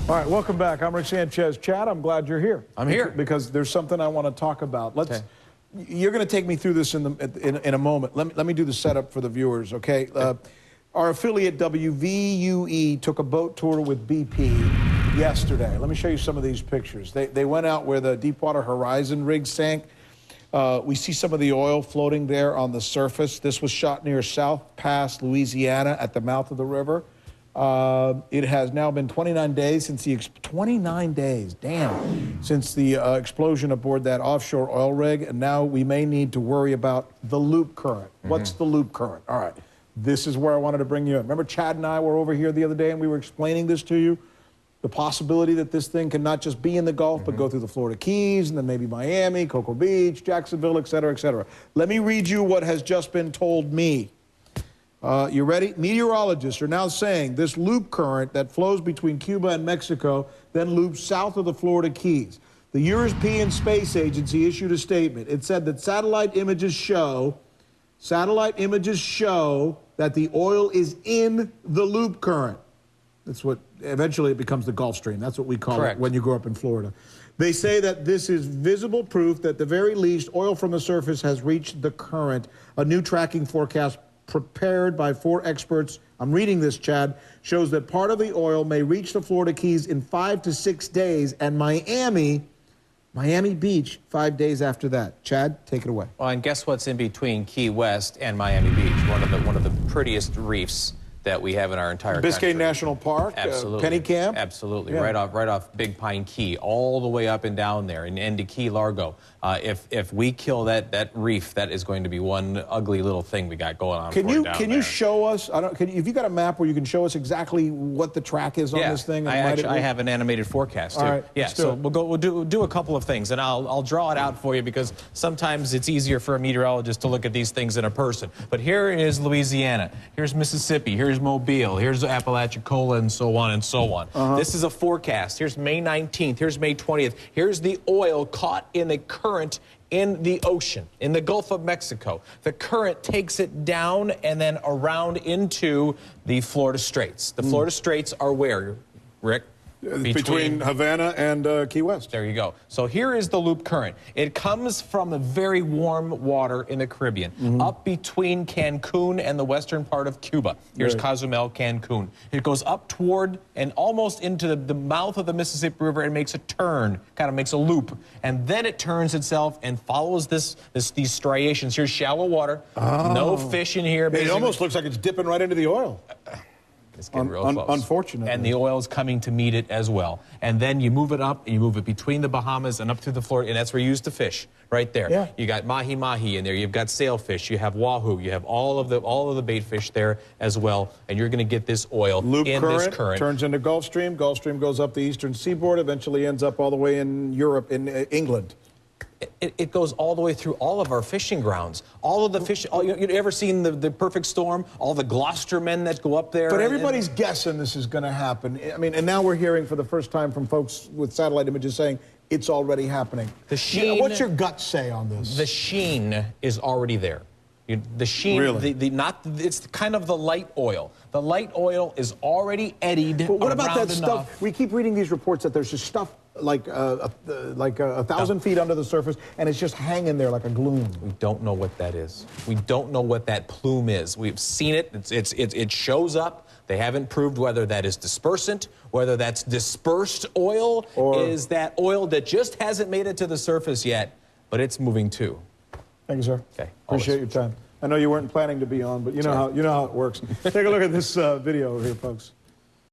All right, welcome back. I'm Rick Sanchez. Chad, I'm glad you're here. I'm here. Because there's something I want to talk about. Okay. You're going to take me through this in a moment. Let me do the setup for the viewers, okay? Our affiliate WVUE took a boat tour with BP yesterday. Let me show you some of these pictures. They went out where the Deepwater Horizon rig sank. We see some of the oil floating there on the surface. This was shot near South Pass, Louisiana, at the mouth of the river. It has now been 29 days since the 29 days, damn, since the explosion aboard that offshore oil rig, and now we may need to worry about the loop current. What's the loop current? All right, this is where I wanted to bring you in. Remember Chad and I were over here the other day and we were explaining this to you? The possibility that this thing can not just be in the Gulf, but go through the Florida Keys, and then maybe Miami, Cocoa Beach, Jacksonville, et cetera, et cetera. Let me read you what has just been told me. You ready? Meteorologists are now saying this loop current that flows between Cuba and Mexico then loops south of the Florida Keys. The European Space Agency issued a statement. It said that satellite images show that the oil is in the loop current. That's what, eventually it becomes the Gulf Stream. That's what we call it when you grow up in Florida. They say that this is visible proof that, at the very least, oil from the surface has reached the current. A new tracking forecast prepared by 4 experts, I'm reading this, Chad, shows that part of the oil may reach the Florida Keys in 5 to 6 days, and Miami Beach 5 days after that. Chad, take it away. Well, and guess what's in between Key West and Miami Beach? One of the prettiest reefs that we have in our entire country. Biscayne National Park, absolutely. Penny Camp. Absolutely, yeah. right off Big Pine Key, all the way up and down there, and into Key Largo. If we kill that reef, that is going to be one ugly little thing we got going on. Can you show us? If you got a map where you can show us exactly what the track is on this thing? I have an animated forecast too. All right, yeah, so we'll do a couple of things, and I'll draw it out for you because sometimes it's easier for a meteorologist to look at these things in a person. But here is Louisiana. Here's Mississippi. Here's Mobile. Here's Apalachicola, and so on and so on. This is a forecast. Here's May 19th. Here's May 20th. Here's the oil caught in the current in the ocean, in the Gulf of Mexico. The current takes it down and then around into the Florida Straits. The Florida Straits are where, Rick? Between Havana and Key West. There you go. So here is the loop current. It comes from the very warm water in the Caribbean, up between Cancun and the western part of Cuba. Here's Cozumel, Cancun. It goes up toward and almost into the mouth of the Mississippi River and makes a turn, kind of makes a loop. And then it turns itself and follows these striations. Here's shallow water, no fish in here. It almost looks like it's dipping right into the oil. It's getting real close. Unfortunately. And the oil is coming to meet it as well. And then you move it up, and you move it between the Bahamas and up through the Florida, and that's where you use to fish, right there. Yeah. You got mahi-mahi in there, you've got sailfish, you have wahoo, you have all of the bait fish there as well, and you're going to get this oil in this current. Turns into Gulf Stream. Gulf Stream goes up the eastern seaboard, eventually ends up all the way in Europe, in England. It goes all the way through all of our fishing grounds. All of the fish. You ever seen the perfect storm? All the Gloucester men that go up there. But everybody's guessing this is going to happen. I mean, and now we're hearing for the first time from folks with satellite images saying it's already happening. The sheen. What's your gut say on this? The sheen is already there. The sheen, really? It's kind of the light oil. The light oil is already eddied. But what about that stuff? We keep reading these reports that there's just stuff like 1,000 feet under the surface, and it's just hanging there like a gloom. We don't know what that is. We don't know what that plume is. We've seen it. It shows up. They haven't proved whether that is dispersant, whether that's dispersed oil, or is that oil that just hasn't made it to the surface yet, but it's moving too. Thank you, sir. Okay. Appreciate your time. I know you weren't planning to be on, but you know how it works. Take a look at this video here, folks.